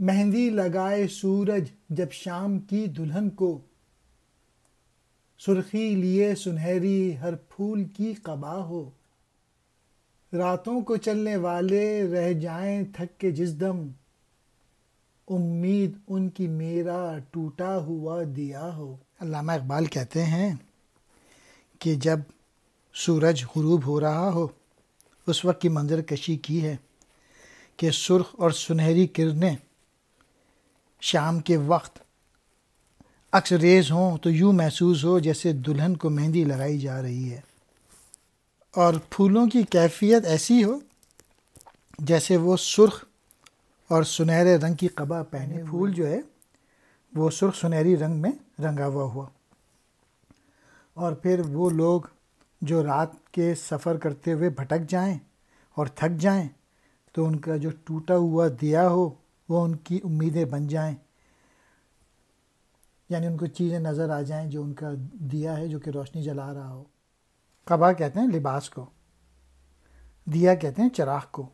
مہندی لگائے سورج جب شام کی دلہن کو، سرخی لیے سنہری ہر پھول کی قبا ہو۔ راتوں کو چلنے والے رہ جائیں تھک کے جس دم، امید ان کی میرا ٹوٹا ہوا دیا ہو۔ علامہ اقبال کہتے ہیں کہ جب سورج غروب ہو رہا ہو اس وقت کی منظر کشی کی ہے کہ سرخ اور سنہری کرنیں شام کے وقت عکس ریز ہوں تو یوں محسوس ہو جیسے دلہن کو مہندی لگائی جا رہی ہے، اور پھولوں کی کیفیت ایسی ہو جیسے وہ سرخ اور سنہرے رنگ کی قبا پہنے، پھول جو ہے وہ سرخ سنہری رنگ میں رنگا ہوا، اور پھر وہ لوگ جو رات کے سفر کرتے ہوئے بھٹک جائیں اور تھک جائیں تو ان کا جو ٹوٹا ہوا دیا ہو وہ ان کی امیدیں بن جائیں، یعنی ان کو چیزیں نظر آ جائیں جو ان کا دیا ہے جو کہ روشنی جلا رہا ہو۔ قبا کہتے ہیں لباس کو، دیا کہتے ہیں چراغ کو۔